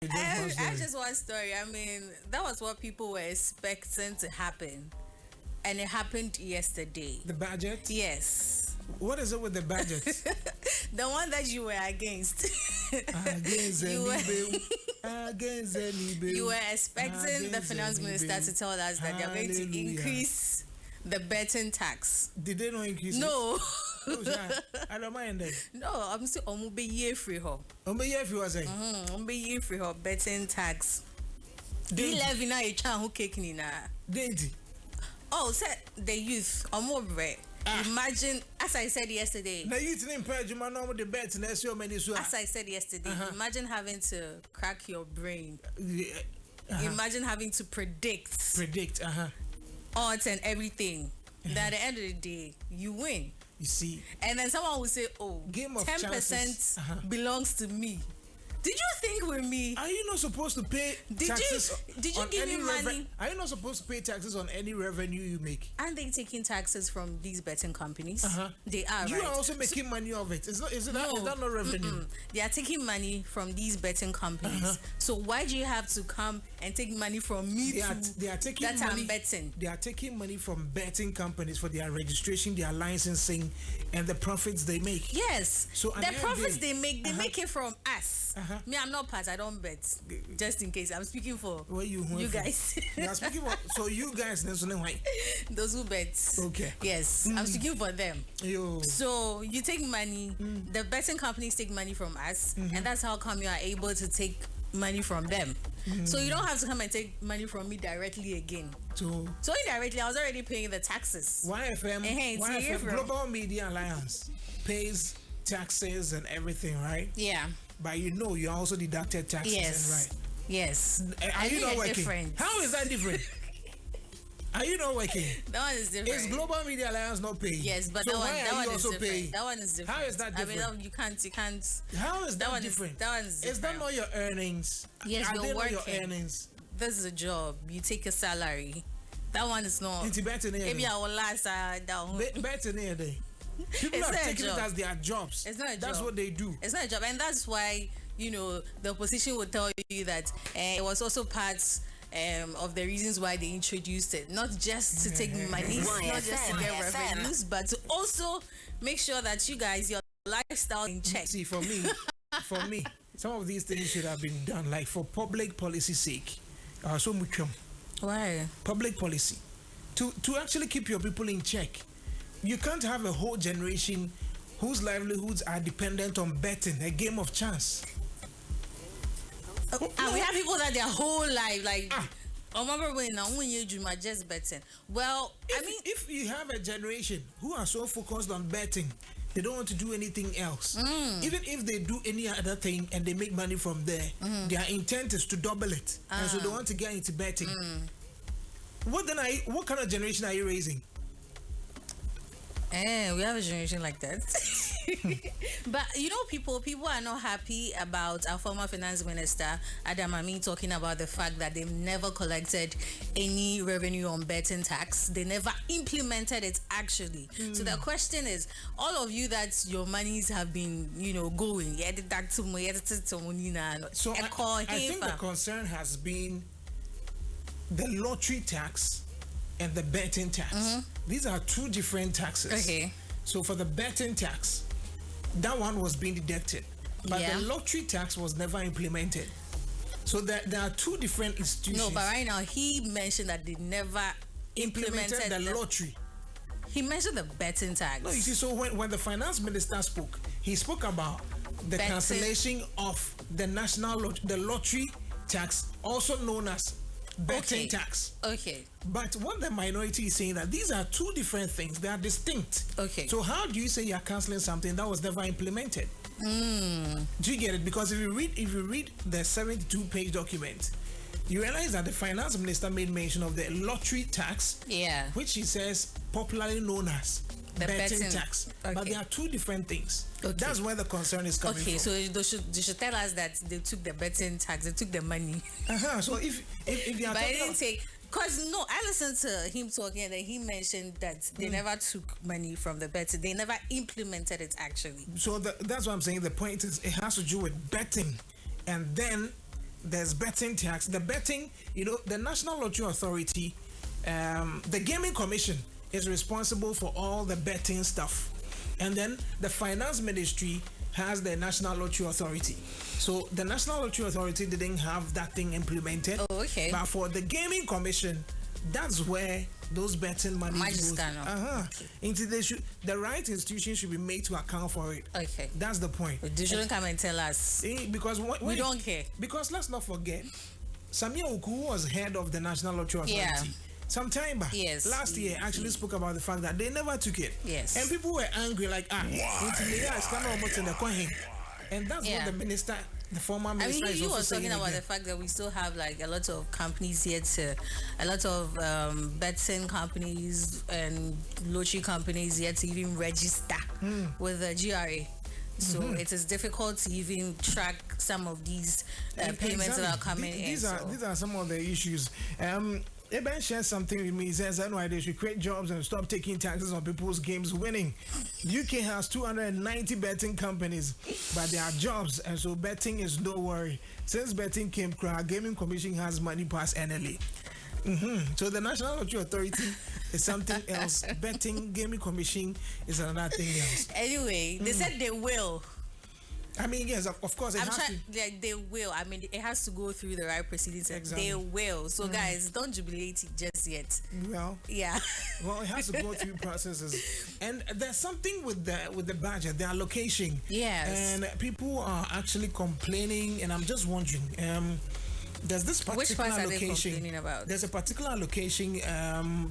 I I just one story. I mean, that was what people were expecting to happen, and it happened yesterday. The budget? Yes. What is it with the budget? The one that you were against. Against You were- Against any bill. You were expecting the finance minister to tell us that they're going to Hallelujah. increase the betting tax. Did they not increase it? No. Oh, yeah. I don't mind that. No, I'm still on be year free ho. But yeah, if you were saying, On be year free ho betting tax. Dainty. 11 na chan who cake ni na. Dainty. Oh, said the youth more bread. Imagine, as I said yesterday. Now you didn't pay you man on the bet and that's your many so. As I said yesterday, imagine having to crack your brain. Uh-huh. Imagine having to predict odds and everything. That at the end of the day, you win. You see. And then someone will say, oh, Game of 10% chances. belongs to me. Did you think with me? Are you not supposed to pay taxes? Did you on give me any money? Are you not supposed to pay taxes on any revenue you make? Aren't they taking taxes from these betting companies? They are, You right? are also making money of it. Is that not revenue? They are taking money from these betting companies. So why do you have to come and take money from me They are taking that money, I'm betting? They are taking money from betting companies for their registration, their licensing, and the profits they make. Yes. So at the the end profits of the day- they make it from us. Me, I'm not part. I don't bet. Just in case, I'm speaking for Where you guys. You are speaking for, so you guys Those who bet. Okay. Yes, I'm speaking for them. Yo. So you take money. The betting companies take money from us, and that's how come you are able to take money from them. So you don't have to come and take money from me directly again. So indirectly, I was already paying the taxes. YFM Global Media Alliance pays taxes and everything, right? Yeah. But you also deducted taxes, right? Yes. Are you not working? Different. How is that different? Are you not working? That one is different. Is Global Media Alliance not paying? Yes, but so that one is also different. paying? That one is different. How is that different? I mean, you can't. How is that different? That one is different. Is that not your earnings? Yes, Are you're they working. not your earnings? This is a job. You take a salary. That one is not. Maybe I will last down. Better near day. People are taking it as their jobs. It's not a job. That's what they do. It's not a job, and that's why the opposition would tell you that it was also part of the reasons why they introduced it, not just to take money, not just to get revenues, but to also make sure that you guys, your lifestyle in check. See, for me, some of these things should have been done, like for public policy sake. So much. Why? Public policy to actually keep your people in check. You can't have a whole generation whose livelihoods are dependent on betting, a game of chance. And we have people that their whole life, like, remember when you just betting. Well, if you have a generation who are so focused on betting, they don't want to do anything else. Even if they do any other thing and they make money from there, their intent is to double it, and so they want to get into betting. What kind of generation are you raising? We have a generation like that. But people are not happy about our former finance minister Adam Amin talking about the fact that they've never collected any revenue on betting tax. They never implemented it actually. So the question is, all of you that your monies have been going, so I think the concern has been the lottery tax and the betting tax. These are two different taxes. Okay. So for the betting tax, that one was being deducted, but the lottery tax was never implemented. So there are two different institutions. No, but right now he mentioned that they never implemented the lottery. He mentioned the betting tax. No, you see, so when the finance minister spoke, he spoke about the cancellation of the the lottery tax, also known as betting tax. Okay. But what the minority is saying that these are two different things. They are distinct. Okay. So how do you say you are cancelling something that was never implemented? Do you get it? Because if you read the 72-page document, you realize that the finance minister made mention of the lottery tax, which he says popularly known as the betting tax. Okay. But they are two different things. Okay. That's where the concern is coming from. So they should tell us that they took the betting tax, they took the money. So if you are but I didn't take, because I listened to him talking and then he mentioned that they never took money from the betting. They never implemented it, actually. So that's what I'm saying. The point is, it has to do with betting. And then there's betting tax. The betting, the National Lottery Authority, the Gaming Commission is responsible for all the betting stuff. And then the Finance Ministry has the National Lottery Authority. So the National Lottery Authority didn't have that thing implemented. Oh, okay. But for the Gaming Commission, that's where those betting money goes. Into the right institution should be made to account for it. Okay. That's the point. But you shouldn't come and tell us. Because we don't care. Because let's not forget, Samia Oku was head of the National Lottery Authority. Yeah. Some time back, last year, actually spoke about the fact that they never took it. Yes. And people were angry, like, and that's what the minister, the former minister, he was talking about the fact that we still have like a lot of companies yet a lot of betting companies and lottery companies yet to even register with the GRA. So it is difficult to even track some of these payments that are coming in. These are some of the issues. Eben shares something with me. He says, I know they should create jobs and stop taking taxes on people's games winning. The UK has 290 betting companies, but there are jobs, and so betting is no worry. Since betting came, Gaming Commission has money past NLA. So the National Lottery Authority is something else. Betting Gaming Commission is another thing else. Anyway, they said they will. I mean, yes, of course, they will. I mean, it has to go through the right proceedings. Exactly. They will. So, guys, don't jubilate just yet. Well, yeah. Well, it has to go through processes. And there's something with the budget, the allocation. Yes. And people are actually complaining, and I'm just wondering, there's this particular which parts allocation. Are they complaining about? There's a particular allocation,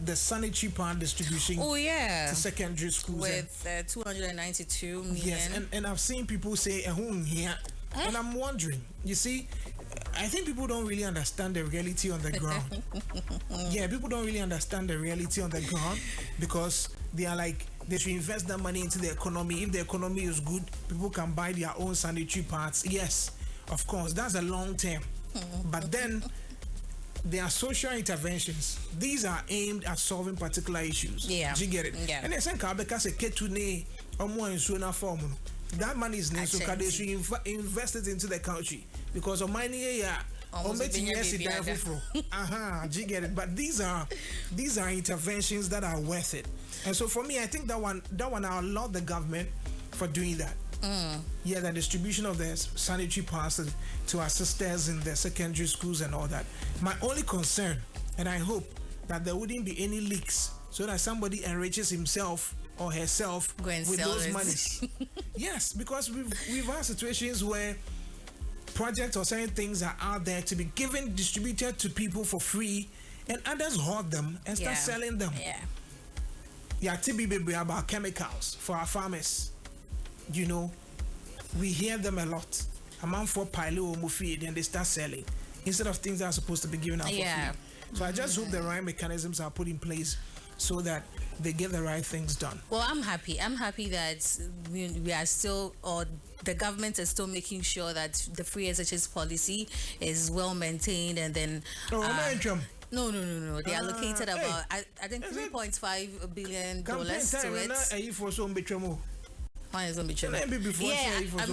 the sanitary pad distribution. Oh, yeah. To secondary schools. With 292 million. Yes, and I've seen people say, here. And I'm wondering, you see, I think people don't really understand the reality on the ground. Yeah, people don't really understand the reality on the ground because they are like, they should invest that money into the economy. If the economy is good, people can buy their own sanitary pads. Yes, of course, that's a long term. But then there are social interventions. These are aimed at solving particular issues. Yeah. Do you get it? Yeah. And they say because a ketune form. That money is necessary. They should invest it into the country because of money do you get it? But these are interventions that are worth it. And so for me, I think that one I laud the government for doing that. Yeah, the distribution of the sanitary pads to our sisters in the secondary schools and all that. My only concern, and I hope that there wouldn't be any leaks so that somebody enriches himself or herself with those monies. Yes, because we've had situations where projects or certain things are out there to be distributed to people for free, and others hoard them and start selling them. Yeah, TBB about chemicals for our farmers. You know, we hear them a lot. A man for pile or mufi, then they start selling instead of things that are supposed to be given out for free. So I just hope the right mechanisms are put in place so that they get the right things done. Well, I'm happy. I'm happy that we are still, or the government is still making sure that the free SHS policy is well maintained, and then. No. They allocated about I think $3.5 billion to it. One is going to be true. Yeah, I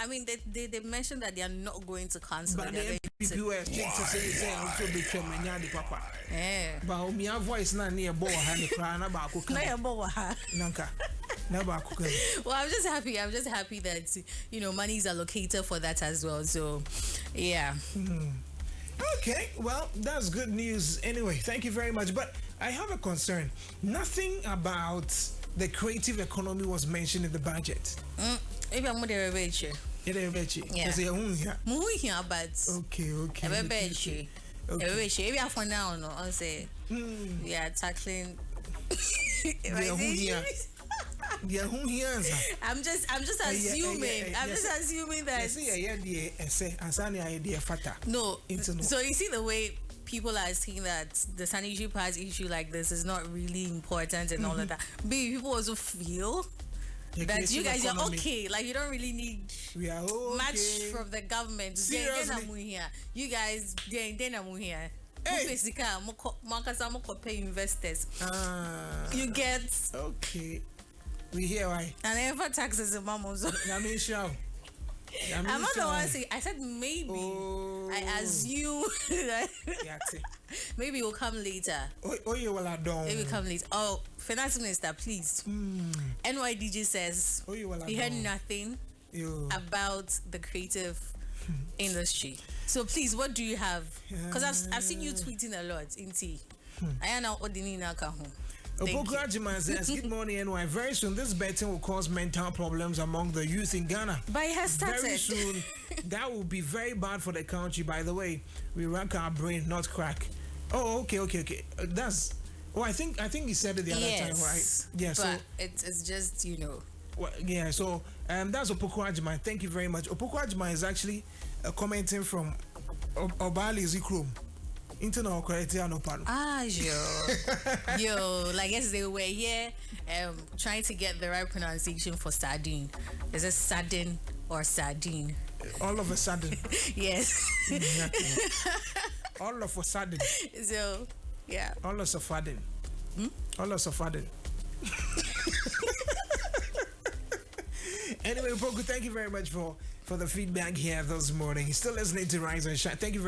mean, they mentioned that they are not going to cancel it. But the PPUS but my voice not near Boa Well, I'm just happy that money is allocated for that as well. So, yeah. Okay, well, that's good news. Anyway, thank you very much. But I have a concern. Nothing about the creative economy was mentioned in the budget. Maybe I'm going to rebate you. Yeah. But okay. Maybe for now, no. I'll say we are tackling. I'm just assuming. I'm just assuming that. No. So you see the way people are saying that the sanitary pads issue like this is not really important and all of that. But people also feel that you guys are okay. Like you don't really need much from the government. Seriously. You guys, then I'm here. Pay investors. You get okay. We hear why. And ever taxes the mom also. I mean, sure. I'm not the one saying. I said maybe. Oh. I assume maybe it will come later. You will adore. It will come later. Oh, Finance Minister, please. NYDG says he heard nothing about the creative industry. So please, what do you have? Because I've seen you tweeting a lot in T. I am now ordinary now. Opoku says, good morning, NY. Very soon, this betting will cause mental problems among the youth in Ghana. But it has started. Very soon, that will be very bad for the country. By the way, we rank our brain, not crack. Oh, okay. That's. Oh, I think he said it the other time, right? Yeah. But it's just Well, yeah. So that's Opoku Ajima. Thank you very much. Opoku Ajima is actually commenting from Obali Zikrum. Internal quality and open. Yo, like yesterday we were here trying to get the right pronunciation for sardine. Is it sardine or sardine? All of a sudden. Yes. All of a sudden. So, yeah. All of a sudden. All of a sudden. Anyway, Poku, thank you very much for the feedback here this morning. Still listening to Rise and Shine. Thank you very